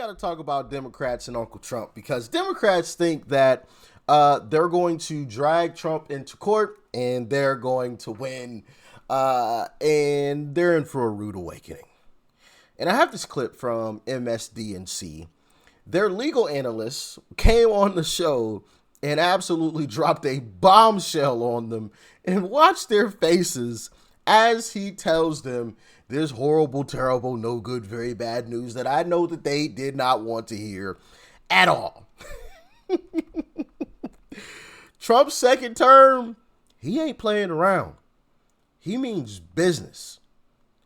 got to talk about Democrats and Uncle Trump because Democrats think that they're going to drag Trump into court and they're going to win, and they're in for a rude awakening. And I have this clip from MSDNC. Their legal analysts came on the show and absolutely dropped a bombshell on them and watch their faces as he tells them this horrible, terrible, no good, very bad news that I know that they did not want to hear at all. Trump's second term, he ain't playing around. He means business.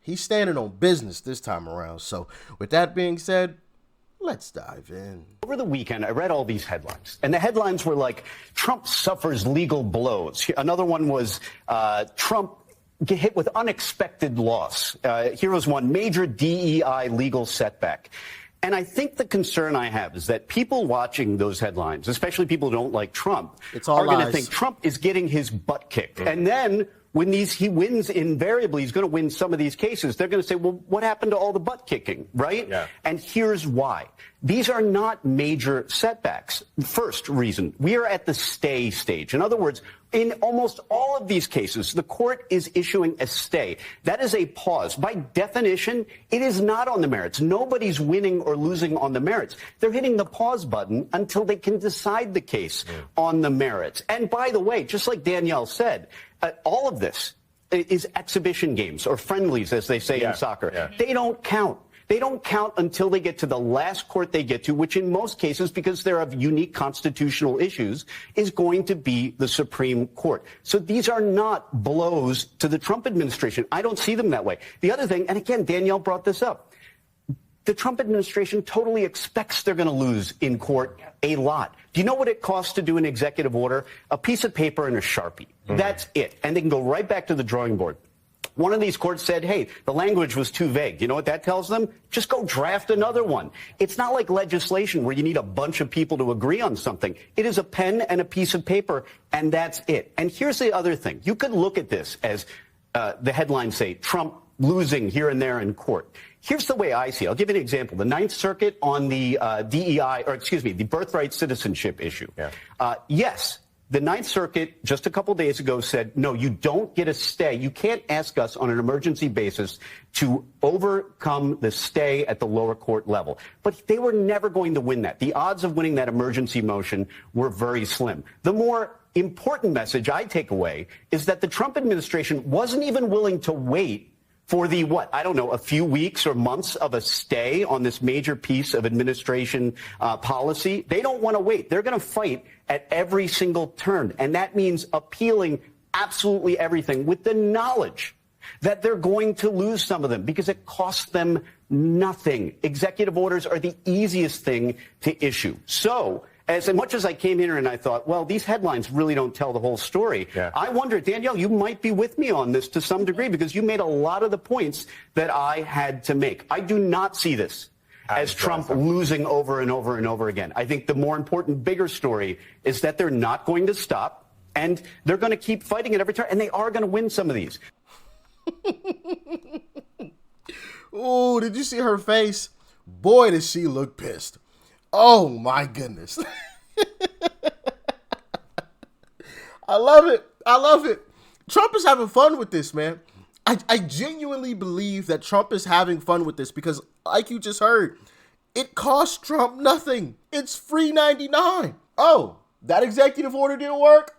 He's standing on business this time around. So with that being said, let's dive in. Over the weekend, I read all these headlines, and the headlines were like, Trump suffers legal blows. Another one was Trump get hit with unexpected loss. Here was one, major DEI legal setback. And I think the concern I have is that people watching those headlines, especially people who don't like Trump, are going to think Trump is getting his butt kicked. Mm-hmm. And then when he wins, invariably, he's going to win some of these cases. They're going to say, well, what happened to all the butt kicking, right? Yeah. And here's why. These are not major setbacks. First reason, we are at the stay stage. In other words, in almost all of these cases, the court is issuing a stay. That is a pause. By definition, it is not on the merits. Nobody's winning or losing on the merits. They're hitting the pause button until they can decide the case on the merits. And by the way, just like Danielle said, all of this is exhibition games or friendlies, as they say in soccer. Yeah. They don't count. They don't count until they get to the last court they get to, which in most cases, because they're of unique constitutional issues, is going to be the Supreme Court. So these are not blows to the Trump administration. I don't see them that way. The other thing, and again, Danielle brought this up, the Trump administration totally expects they're going to lose in court a lot. Do you know what it costs to do an executive order? A piece of paper and a Sharpie. Mm-hmm. That's it. And they can go right back to the drawing board. One of these courts said, hey, the language was too vague. You know what that tells them? Just go draft another one. It's not like legislation where you need a bunch of people to agree on something. It is a pen and a piece of paper, and that's it. And here's the other thing. You could look at this as the headlines say, Trump losing here and there in court. Here's the way I see it. I'll give you an example. The Ninth Circuit on the the birthright citizenship issue. Yeah. Yes. The Ninth Circuit just a couple days ago said, no, you don't get a stay. You can't ask us on an emergency basis to overcome the stay at the lower court level. But they were never going to win that. The odds of winning that emergency motion were very slim. The more important message I take away is that the Trump administration wasn't even willing to wait for the, a few weeks or months of a stay on this major piece of administration policy. They don't want to wait. They're going to fight at every single turn. And that means appealing absolutely everything with the knowledge that they're going to lose some of them because it costs them nothing. Executive orders are the easiest thing to issue. So as much as I came here and I thought, well, these headlines really don't tell the whole story, I wonder, Danielle, you might be with me on this to some degree because you made a lot of the points that I had to make. I do not see this as Trump losing over and over and over again. I think the more important, bigger story is that they're not going to stop and they're going to keep fighting at every turn, and they are going to win some of these. Oh, did you see her face? Boy, does she look pissed. Oh, my goodness. I love it. I love it. Trump is having fun with this, man. I genuinely believe that Trump is having fun with this because, like you just heard, it costs Trump nothing. It's free 99. Oh, that executive order didn't work?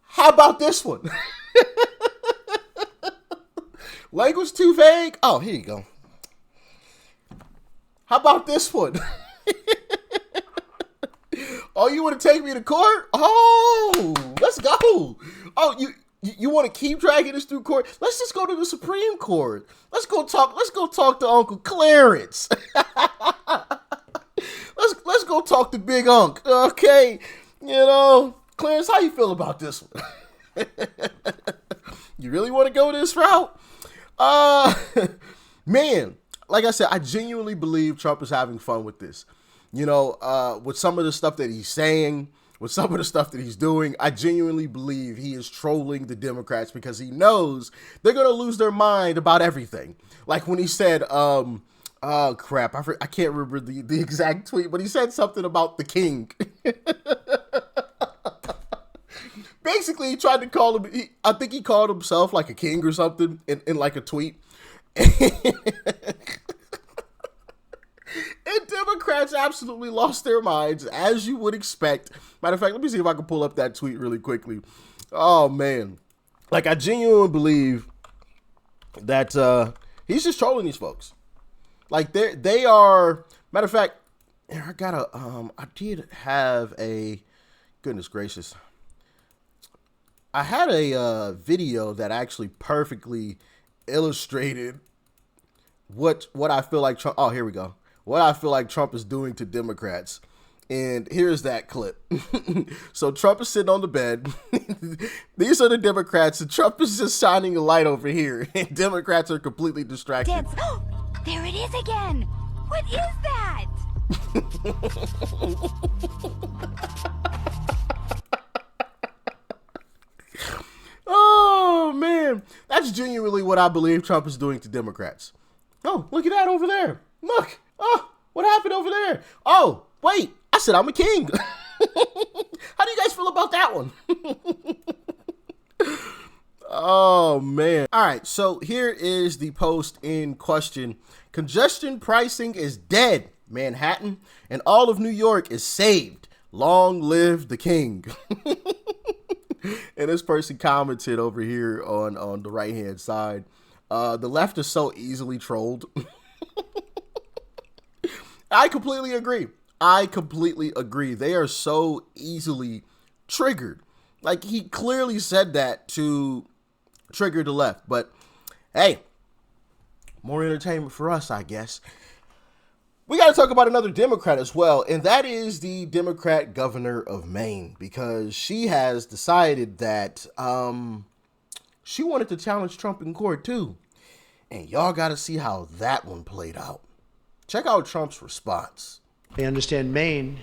How about this one? Language too vague? Oh, here you go. How about this one? Oh, you want to take me to court? Oh, let's go. Oh, you want to keep dragging this through court? Let's just go to the Supreme Court. Let's go talk to Uncle Clarence. let's go talk to Big Unc. Okay. Clarence, how you feel about this one? You really want to go this route? Man, like I said, I genuinely believe Trump is having fun with this. With some of the stuff that he's saying, with some of the stuff that he's doing, I genuinely believe he is trolling the Democrats because he knows they're going to lose their mind about everything. Like when he said, Oh crap! I can't remember the exact tweet, but he said something about the king. Basically, he tried to call him. I think he called himself like a king or something in like a tweet. And Democrats absolutely lost their minds, as you would expect. Matter of fact, let me see if I can pull up that tweet really quickly. Oh man, like I genuinely believe that he's just trolling these folks. Like they are. Matter of fact, I gotta. I did have a. Goodness gracious. I had a video that actually perfectly illustrated what I feel like Trump. Oh, here we go. What I feel like Trump is doing to Democrats. And here's that clip. So Trump is sitting on the bed. These are the Democrats, and Trump is just shining a light over here. And Democrats are completely distracted. Dance. There it is again. What is that? Oh, man. That's genuinely what I believe Trump is doing to Democrats. Oh, look at that over there. Look. Oh, what happened over there? Oh, wait. I said I'm a king. How do you guys feel about that one? Oh, man. All right, so here is the post in question. Congestion pricing is dead, Manhattan, and all of New York is saved. Long live the king. And this person commented over here on the right-hand side. The left is so easily trolled. I completely agree. They are so easily triggered. Like, he clearly said that to trigger the left. But, hey, more entertainment for us, I guess. We got to talk about another Democrat as well, and that is the Democrat governor of Maine, because she has decided that she wanted to challenge Trump in court too. And y'all got to see how that one played out. Check out Trump's response. I understand Maine.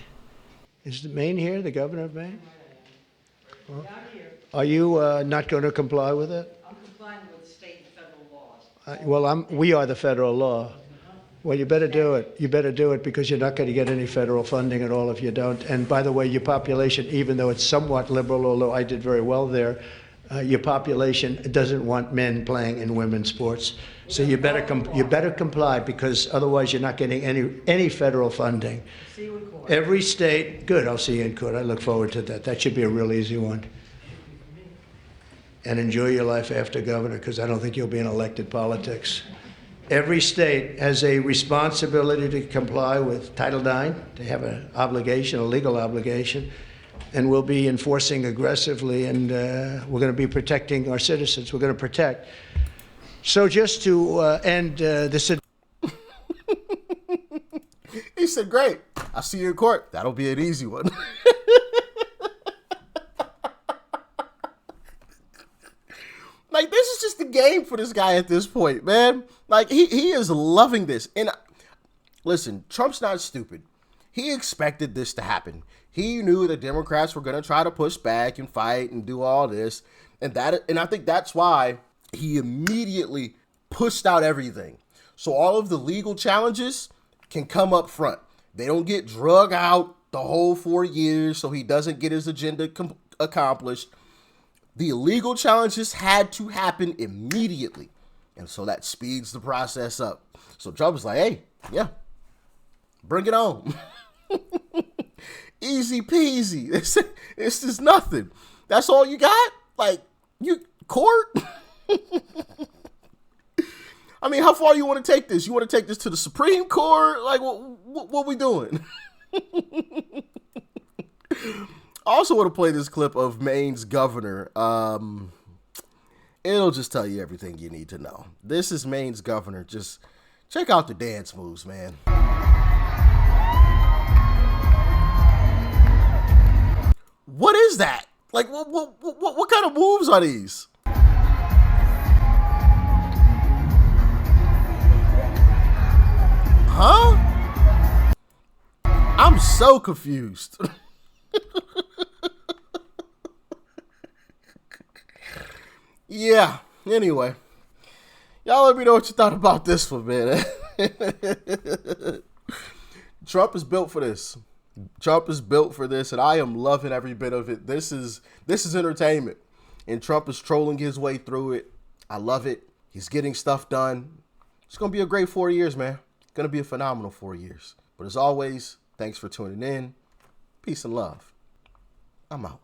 Is Maine here, the governor of Maine? Well, are you not going to comply with it? I'm complying with state and federal laws. Well, we are the federal law. Well, you better do it. You better do it, because you're not going to get any federal funding at all if you don't. And by the way, your population, even though it's somewhat liberal, although I did very well there, your population doesn't want men playing in women's sports. So you better comply, because otherwise you're not getting any federal funding. See you in court. Every state, good, I'll see you in court. I look forward to that. That should be a real easy one. And enjoy your life after governor, because I don't think you'll be in elected politics. Every state has a responsibility to comply with Title IX. They have an obligation, a legal obligation, and we'll be enforcing aggressively, and we're going to be protecting our citizens. We're going to protect. So just to end this... He said, great. I'll see you in court. That'll be an easy one. Like, this is just the game for this guy at this point, man. Like, he is loving this. And listen, Trump's not stupid. He expected this to happen. He knew the Democrats were going to try to push back and fight and do all this. And I think that's why he immediately pushed out everything. So all of the legal challenges can come up front. They don't get drug out the whole 4 years so he doesn't get his agenda accomplished. The illegal challenges had to happen immediately. And so that speeds the process up. So Trump was like, hey, yeah, bring it on. Easy peasy. This is nothing. That's all you got? Like, you court? I mean, how far you want to take this? You want to take this to the Supreme Court? Like, what we doing? I also want to play this clip of Maine's governor. It'll just tell you everything you need to know. This is Maine's governor. Just check out the dance moves, man. What is that? Like, what kind of moves are these? Huh? I'm so confused. Yeah, anyway. Y'all let me know what you thought about this one, man. Trump is built for this. Trump is built for this, and I am loving every bit of it. This is entertainment, and Trump is trolling his way through it. I love it. He's getting stuff done. It's going to be a great 4 years, man. It's going to be a phenomenal 4 years. But as always, thanks for tuning in. Peace and love. I'm out.